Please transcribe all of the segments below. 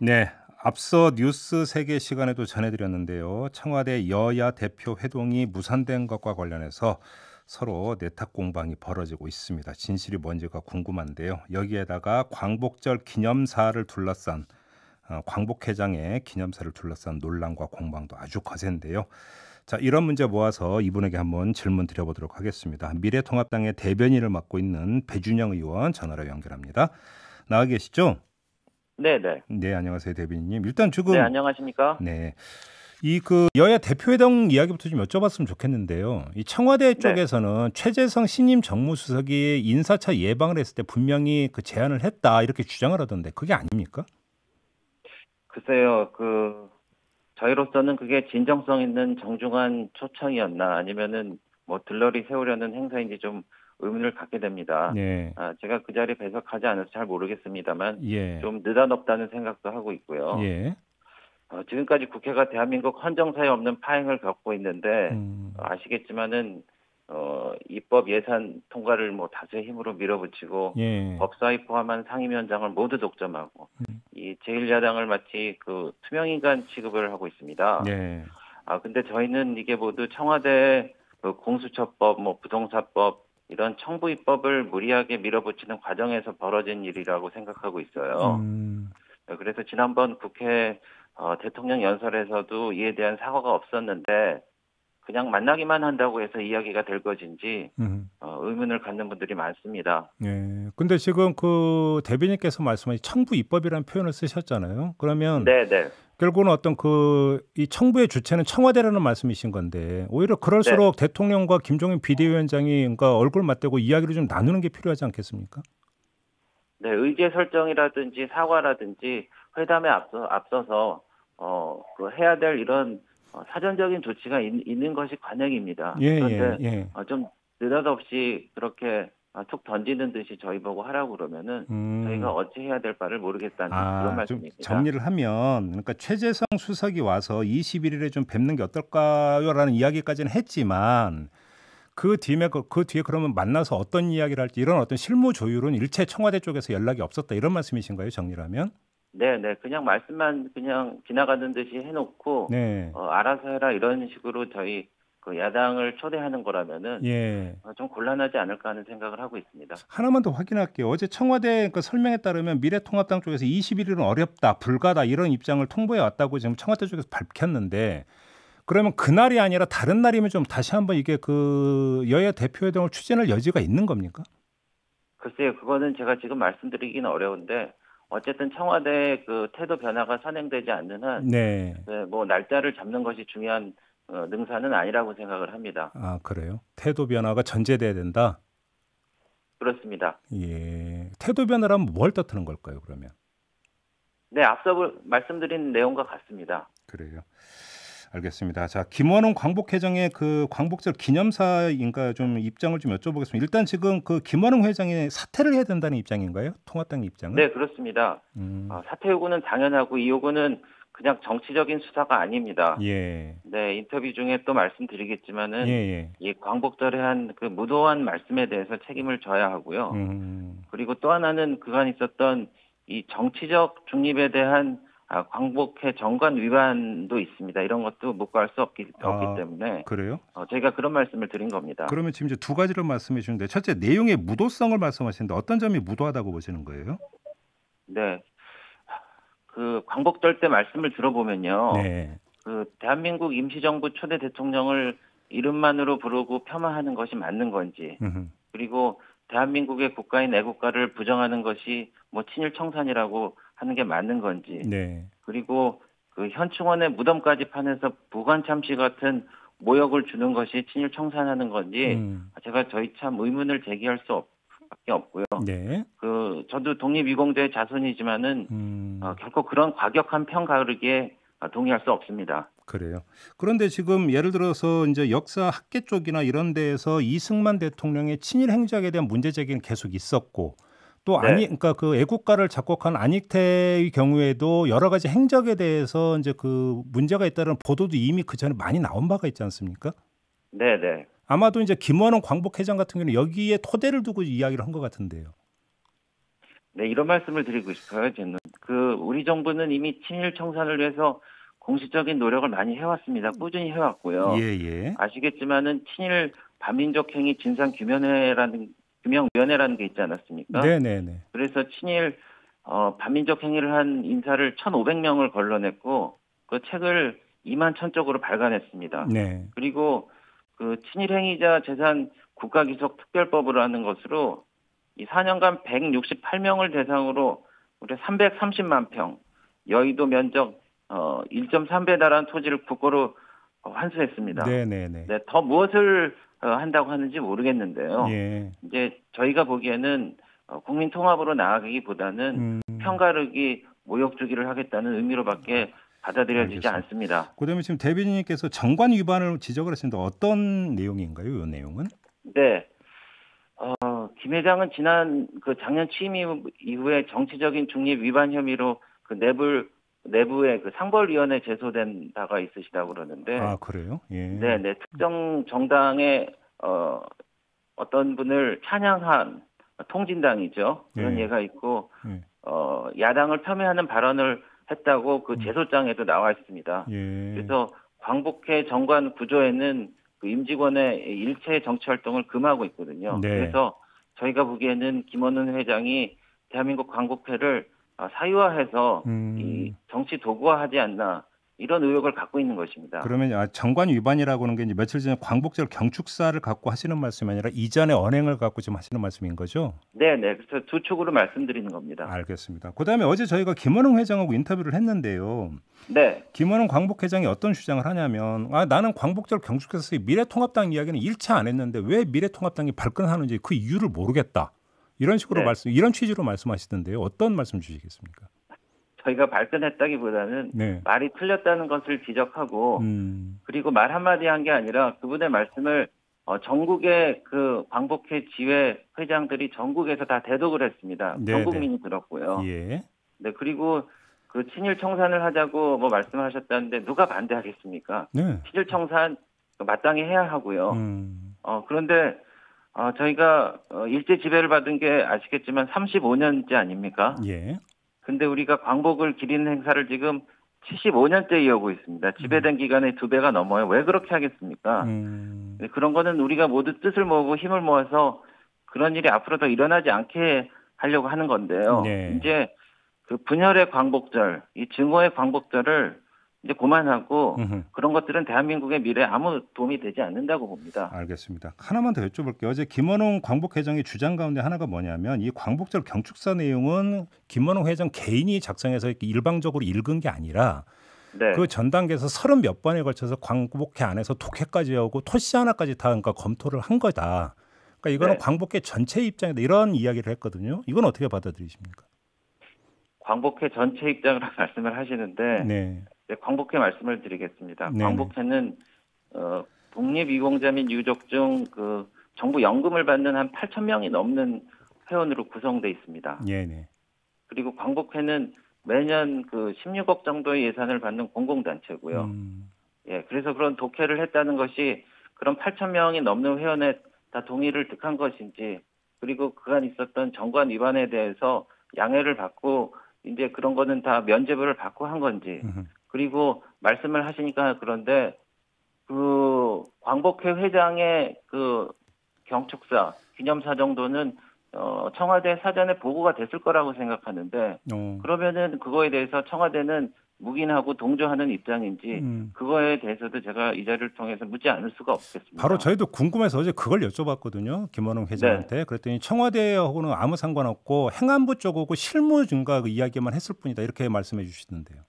네, 앞서 뉴스 세계 시간에도 전해드렸는데요. 청와대 여야 대표 회동이 무산된 것과 관련해서 서로 내탁 공방이 벌어지고 있습니다. 진실이 뭔지가 궁금한데요. 여기에다가 광복절 기념사를 둘러싼 광복회장의 기념사를 둘러싼 논란과 공방도 아주 거센데요. 자, 이런 문제 모아서 이분에게 한번 질문 드려보도록 하겠습니다. 미래통합당의 대변인을 맡고 있는 배준영 의원 전화로 연결합니다. 나와 계시죠? 네네. 네, 안녕하세요, 대변인님. 일단 네, 지금 안녕하십니까? 네, 이 그 여야 대표회동 이야기부터 좀 여쭤봤으면 좋겠는데요. 이 청와대 네. 쪽에서는 최재성 신임 정무수석이 인사차 예방을 했을 때 분명히 그 제안을 했다 이렇게 주장을 하던데 그게 아닙니까? 글쎄요, 저희로서는 그게 진정성 있는 정중한 초청이었나 아니면은 뭐 들러리 세우려는 행사인지 좀 의문을 갖게 됩니다. 네, 제가 그 자리에 배석하지 않아서 잘 모르겠습니다만 예, 좀 느닷없다는 생각도 하고 있고요. 예, 지금까지 국회가 대한민국 헌정사에 없는 파행을 겪고 있는데 음, 아시겠지만은 입법 예산 통과를 뭐 다수의 힘으로 밀어붙이고 예, 법사위 포함한 상임위원장을 모두 독점하고 음, 이 제1야당을 마치 그 투명인간 취급을 하고 있습니다. 네, 근데 저희는 이게 모두 청와대 그 공수처법, 뭐 부동산법 이런 청부 입법을 무리하게 밀어붙이는 과정에서 벌어진 일이라고 생각하고 있어요. 음, 그래서 지난번 국회 대통령 연설에서도 이에 대한 사과가 없었는데 그냥 만나기만 한다고 해서 이야기가 될 것인지 음. 의문을 갖는 분들이 많습니다. 예. 근데 지금 그 대변인께서 말씀하신 청부 입법이라는 표현을 쓰셨잖아요. 그러면 네네. 결국은 어떤 이 청부의 주체는 청와대라는 말씀이신 건데 오히려 네. 그럴수록 대통령과 김종인 비대위원장이 그러니까 얼굴 맞대고 이야기를 좀 나누는 게 필요하지 않겠습니까? 네, 의제 설정이라든지 사과라든지 회담에 앞서서 해야 될 이런 사전적인 조치가 있는 것이 관행입니다. 예, 예, 그런데 예. 좀 느닷없이 그렇게 툭 던지는 듯이 저희 보고 하라고 그러면은 저희가 음. 어찌 해야 될 바를 모르겠다는 그런 좀 말씀입니다. 정리를 하면 그러니까 최재성 수석이 와서 21일에 좀 뵙는 게 어떨까요라는 이야기까지는 했지만 그 뒤에 그러면 만나서 어떤 이야기를 할지 이런 어떤 실무 조율은 일체 청와대 쪽에서 연락이 없었다 이런 말씀이신가요? 정리를 하면? 네, 그냥 말씀만 그냥 지나가는 듯이 해놓고 네. 알아서 해라 이런 식으로 저희 그 야당을 초대하는 거라면은 예. 좀 곤란하지 않을까 하는 생각을 하고 있습니다. 하나만 더 확인할게요. 어제 청와대 그 설명에 따르면 미래통합당 쪽에서 21일은 어렵다, 불가다 이런 입장을 통보해 왔다고 지금 청와대 쪽에서 밝혔는데 그러면 그날이 아니라 다른 날이면 좀 다시 한번 이게 그 여야 대표회동을 추진할 여지가 있는 겁니까? 글쎄요, 그거는 제가 지금 말씀드리기는 어려운데 어쨌든 청와대 그 태도 변화가 선행되지 않는 한, 네. 네, 뭐 날짜를 잡는 것이 중요한 능사는 아니라고 생각을 합니다. 아, 그래요? 태도 변화가 전제돼야 된다. 그렇습니다. 예. 태도 변화라면 뭘 뜻하는 걸까요, 그러면? 네, 앞서 말씀드린 내용과 같습니다. 그래요. 알겠습니다. 자, 김원훈 광복회장의 그 광복절 기념사인가 좀 입장을 좀 여쭤보겠습니다. 일단 지금 그 김원훈 회장이 사퇴를 해야 된다는 입장인가요? 통합당 입장은? 네, 그렇습니다. 음. 사퇴 요구는 당연하고 이 요구는 그냥 정치적인 수사가 아닙니다. 예. 네, 인터뷰 중에 또 예, 말씀드리겠지만은 예. 이 광복절에 한 그 무도한 말씀에 대해서 책임을 져야 하고요. 음. 그리고 또 하나는 그간 있었던 이 정치적 중립에 대한 광복회 정관 위반도 있습니다. 이런 것도 묵과할 수 없기 아, 때문에 그래요? 저희가 그런 말씀을 드린 겁니다. 그러면 지금 이제 두 가지를 말씀해 주는데 첫째 내용의 무도성을 말씀하시는데 어떤 점이 무도하다고 보시는 거예요? 네, 그 광복절 때 말씀을 들어보면요, 네. 그 대한민국 임시정부 초대 대통령을 이름만으로 부르고 폄하하는 것이 맞는 건지, 음흠. 그리고 대한민국의 국가인 애국가를 부정하는 것이 뭐 친일 청산이라고 하는 게 맞는 건지, 네. 그리고 그 현충원의 무덤까지 파내서 부관 참시 같은 모욕을 주는 것이 친일 청산하는 건지 제가 저희 참 의문을 제기할 수밖에 없고요. 네. 저도 독립유공자의 자손이지만은 결코 그런 과격한 편가르기에 동의할 수 없습니다. 그래요. 그런데 지금 예를 들어서 이제 역사 학계 쪽이나 이런 데에서 이승만 대통령의 친일 행적에 대한 문제 제기는 계속 있었고 또 네, 그러니까 그 애국가를 작곡한 안익태의 경우에도 여러 가지 행적에 대해서 이제 그 문제가 있다는 보도도 이미 그 전에 많이 나온 바가 있지 않습니까? 네. 아마도 이제 김원훈 광복회장 같은 경우는 여기에 토대를 두고 이야기를 한 것 같은데요. 네, 이런 말씀을 드리고 싶어요. 저는 우리 정부는 이미 친일 청산을 위해서 공식적인 노력을 많이 해왔습니다. 꾸준히 해왔고요. 예. 아시겠지만은 친일 반민족행위 규명위원회라는 게 있지 않았습니까? 네네네. 그래서 친일 반민족 행위를 한 인사를 1,500명을 걸러냈고 그 책을 2만 1,000쪽으로 발간했습니다. 네. 그리고 그 친일 행위자 재산 국가기록 특별법을 하는 것으로 이 4년간 168명을 대상으로 우리 330만 평 여의도 면적 1.3배 달하는 토지를 국고로 환수했습니다. 네네네. 네, 더 무엇을 한다고 하는지 모르겠는데요. 예. 이제 저희가 보기에는 국민 통합으로 나아가기보다는 편가르기, 모욕 주기를 하겠다는 의미로밖에 받아들여지지 알겠습니다. 않습니다. 그다음에 지금 대변인님께서 정관 위반을 지적을 하시는데 어떤 내용인가요? 이 내용은? 네. 김 회장은 작년 취임 이후에 정치적인 중립 위반 혐의로 내부에 상벌위원회 제소된 바가 있으시다고 그러는데. 아, 그래요? 예. 네. 특정 정당의 어떤 분을 찬양한 통진당이죠. 그런 예가 있고, 야당을 폄훼하는 발언을 했다고 그 제소장에도 나와 있습니다. 예. 그래서 광복회 정관 구조에는 그 임직원의 일체 정치 활동을 금하고 있거든요. 네. 그래서 저희가 보기에는 김원훈 회장이 대한민국 광복회를 사유화해서 이 정치 도구화하지 않나 이런 의혹을 갖고 있는 것입니다. 그러면 정관 위반이라고 하는 게 이제 며칠 전에 광복절 경축사를 갖고 하시는 말씀이 아니라 이전의 언행을 갖고 지금 하시는 말씀인 거죠? 네. 그래서 두 축으로 말씀드리는 겁니다. 알겠습니다. 그다음에 어제 저희가 김원웅 회장하고 인터뷰를 했는데요. 네. 김원웅 광복회장이 어떤 주장을 하냐면 나는 광복절 경축사에서 미래통합당 이야기는 일체 안 했는데 왜 미래통합당이 발끈하는지 그 이유를 모르겠다. 이런 식으로 이런 취지로 말씀하시던데요. 어떤 말씀 주시겠습니까? 저희가 발끈했다기보다는 말이 틀렸다는 것을 지적하고 그리고 말 한마디 한 게 아니라 그분의 말씀을 전국의 그 광복회 지회 회장들이 전국에서 다 대독을 했습니다. 전 국민이 들었고요. 예. 네, 그리고 그 친일 청산을 하자고 말씀하셨다는데 누가 반대하겠습니까? 친일 청산 마땅히 해야 하고요. 그런데 저희가 일제 지배를 받은 게 아시겠지만 35년째 아닙니까? 예. 근데 우리가 광복을 기리는 행사를 지금 75년째 이어오고 있습니다. 지배된 기간의 2배가 넘어요. 왜 그렇게 하겠습니까? 그런 거는 우리가 모두 뜻을 모으고 힘을 모아서 그런 일이 앞으로 더 일어나지 않게 하려고 하는 건데요. 이제 그 분열의 광복절, 이 증오의 광복절을 이제 그만하고 그런 것들은 대한민국의 미래에 아무 도움이 되지 않는다고 봅니다. 알겠습니다. 하나만 더 여쭤볼게요. 어제 김원웅 광복회장의 주장 가운데 하나가 뭐냐면 이 광복절 경축사 내용은 김원웅 회장 개인이 작성해서 이렇게 일방적으로 읽은 게 아니라 그 전 단계에서 30몇 번에 걸쳐서 광복회 안에서 독해까지 하고 토시 하나까지 다 그러니까 검토를 한 거다. 그러니까 이거는 광복회 전체 입장이다. 이런 이야기를 했거든요. 이건 어떻게 받아들이십니까? 광복회 전체 입장으로 말씀을 하시는데 광복회 말씀을 드리겠습니다. 광복회는 독립유공자 및 유족 중 그 정부 연금을 받는 한 8,000명이 넘는 회원으로 구성돼 있습니다. 그리고 광복회는 매년 그 16억 정도의 예산을 받는 공공단체고요. 그래서 그런 독해를 했다는 것이 그런 8,000명이 넘는 회원에 다 동의를 득한 것인지 그리고 그간 있었던 정관 위반에 대해서 양해를 받고 이제 그런 거는 다 면죄부를 받고 한 건지 그리고 말씀을 하시니까 그런데 그 광복회 회장의 그 경축사 기념사 정도는 청와대 사전에 보고가 됐을 거라고 생각하는데 그러면은 그거에 대해서 청와대는 묵인하고 동조하는 입장인지 그거에 대해서도 제가 이 자리를 통해서 묻지 않을 수가 없겠습니다. 바로 저희도 궁금해서 어제 그걸 여쭤봤거든요. 김원웅 회장한테. 그랬더니 청와대하고는 아무 상관없고 행안부 쪽하고 실무 증가 그 이야기만 했을 뿐이다. 이렇게 말씀해 주시던데요.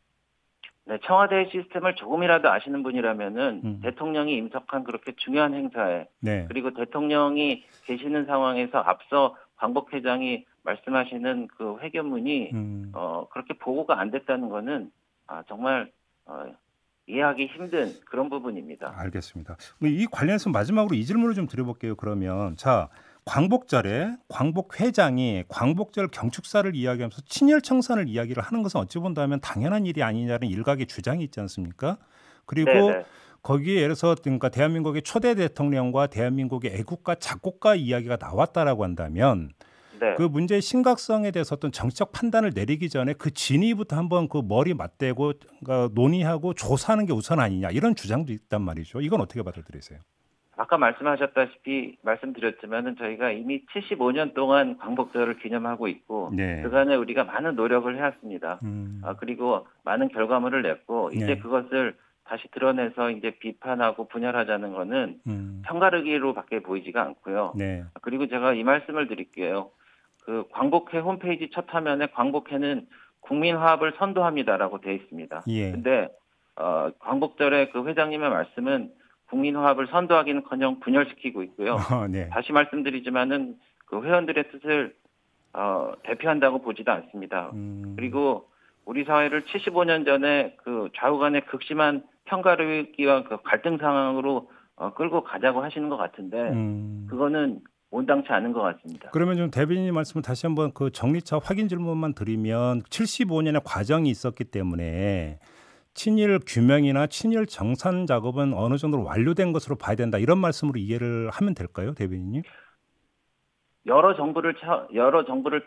네, 청와대 시스템을 조금이라도 아시는 분이라면은 대통령이 임석한 그렇게 중요한 행사에 그리고 대통령이 계시는 상황에서 앞서 광복회장이 말씀하시는 그 회견문이 그렇게 보고가 안 됐다는 거는 정말 이해하기 힘든 그런 부분입니다. 알겠습니다. 이 관련해서 마지막으로 이 질문을 좀 드려볼게요. 그러면 광복절에 광복회장이 광복절 경축사를 이야기하면서 친일 청산을 이야기를 하는 것은 어찌 본다면 당연한 일이 아니냐는 일각의 주장이 있지 않습니까? 그리고 거기에 예를 들어서 그러니까 대한민국의 초대 대통령과 대한민국의 애국가 작곡가 이야기가 나왔다라고 한다면 네. 그 문제의 심각성에 대해서 어떤 정책 판단을 내리기 전에 그 진위부터 한번 그 머리 맞대고 그러니까 논의하고 조사하는 게 우선 아니냐 이런 주장도 있단 말이죠. 이건 어떻게 받아들이세요? 아까 말씀하셨다시피 말씀드렸지만은 저희가 이미 75년 동안 광복절을 기념하고 있고 네. 그간에 우리가 많은 노력을 해왔습니다. 그리고 많은 결과물을 냈고 이제 네. 그것을 다시 드러내서 이제 비판하고 분열하자는 거는 편가르기로밖에 보이지가 않고요. 네. 그리고 제가 이 말씀을 드릴게요. 그 광복회 홈페이지 첫 화면에 광복회는 국민 화합을 선도합니다라고 되어 있습니다. 예. 근데 광복절에 그 회장님의 말씀은 국민 화합을 선도하기는커녕 분열시키고 있고요. 네. 다시 말씀드리지만은 그 회원들의 뜻을 대표한다고 보지도 않습니다. 그리고 우리 사회를 75년 전에 그 좌우 간의 극심한 편가르기와 그 갈등 상황으로 끌고 가자고 하시는 것 같은데 그거는 온당치 않은 것 같습니다. 그러면 좀 대변인님 말씀을 다시 한번 그 정리차 확인 질문만 드리면 75년의 과정이 있었기 때문에 친일 규명이나 친일 정산 작업은 어느 정도로 완료된 것으로 봐야 된다 이런 말씀으로 이해를 하면 될까요, 대변인님? 여러 정부를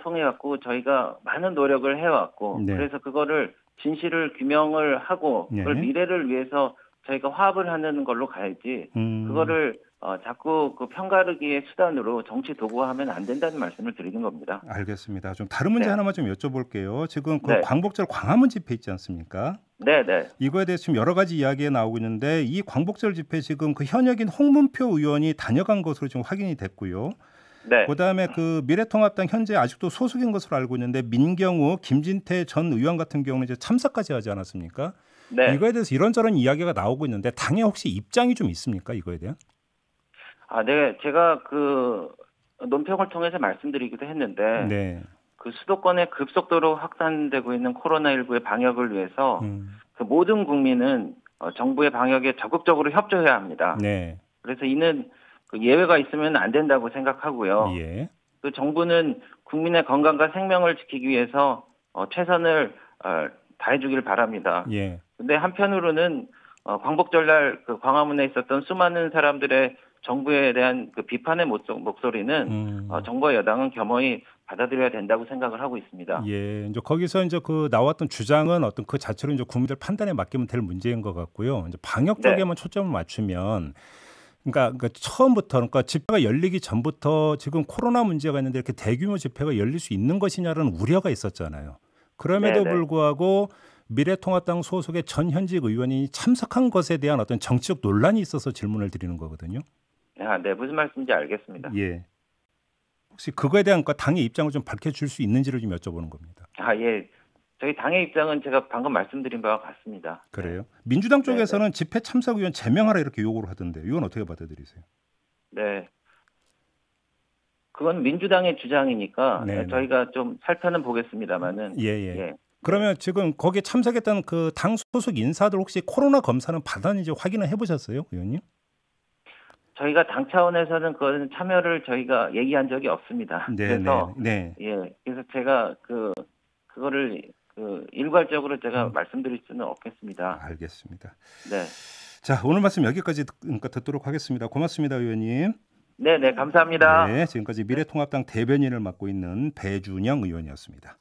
통해 갖고 저희가 많은 노력을 해왔고 네. 그래서 그거를 진실을 규명을 하고 그걸 네. 미래를 위해서 저희가 화합을 하는 걸로 가야지 그거를 자꾸 그 편가르기의 수단으로 정치 도구화하면 안 된다는 말씀을 드리는 겁니다. 알겠습니다. 좀 다른 문제 네. 하나만 좀 여쭤볼게요. 지금 그 네. 광복절 광화문 집회 있지 않습니까? 네. 이거에 대해서 지금 여러 가지 이야기가 나오고 있는데 이 광복절 집회 지금 그 현역인 홍문표 의원이 다녀간 것으로 지금 확인이 됐고요. 네. 그다음에 그 미래통합당 현재 아직도 소속인 것으로 알고 있는데 민경우, 김진태 전 의원 같은 경우는 이제 참석까지 하지 않았습니까? 네. 이거에 대해서 이런저런 이야기가 나오고 있는데 당에 혹시 입장이 좀 있습니까? 이거에 대한? 네. 제가 그 논평을 통해서 말씀드리기도 했는데 네. 그 수도권에 급속도로 확산되고 있는 코로나19의 방역을 위해서 그 모든 국민은 정부의 방역에 적극적으로 협조해야 합니다. 네. 그래서 이는 그 예외가 있으면 안 된다고 생각하고요. 예. 그 정부는 국민의 건강과 생명을 지키기 위해서 최선을 다해주길 바랍니다. 예. 근데 한편으로는 광복절날 그 광화문에 있었던 수많은 사람들의 정부에 대한 그 비판의 목소리는 정부와 여당은 겸허히 받아들여야 된다고 생각을 하고 있습니다. 예, 이제 거기서 이제 그 나왔던 주장은 어떤 그 자체로 이제 국민들 판단에 맡기면 될 문제인 것 같고요. 이제 방역 쪽에만 초점을 맞추면, 그러니까 처음부터, 그러니까 집회가 열리기 전부터 지금 코로나 문제가 있는데 이렇게 대규모 집회가 열릴 수 있는 것이냐라는 우려가 있었잖아요. 그럼에도 불구하고 미래통합당 소속의 전현직 의원이 참석한 것에 대한 어떤 정치적 논란이 있어서 질문을 드리는 거거든요. 네, 무슨 말씀인지 알겠습니다. 예. 혹시 그거에 대한 당의 입장을 좀 밝혀줄 수 있는지를 좀 여쭤보는 겁니다. 예. 저희 당의 입장은 제가 방금 말씀드린 바와 같습니다. 그래요? 민주당 쪽에서는 집회 참석 의원 제명하라 이렇게 요구를 하던데 이건 어떻게 받아들이세요? 네. 그건 민주당의 주장이니까 네네. 저희가 좀 살펴는 보겠습니다만은. 예. 그러면 지금 거기에 참석했던 그 당 소속 인사들 혹시 코로나 검사는 받았는지 확인을 해보셨어요, 의원님? 저희가 당 차원에서는 그거는 참여를 저희가 얘기한 적이 없습니다. 그래서 그래서 제가 그거를 일괄적으로 제가 말씀드릴 수는 없겠습니다. 알겠습니다. 네. 자, 오늘 말씀 여기까지 듣도록 하겠습니다. 고맙습니다, 의원님. 네, 감사합니다. 네, 지금까지 미래통합당 대변인을 맡고 있는 배준영 의원이었습니다.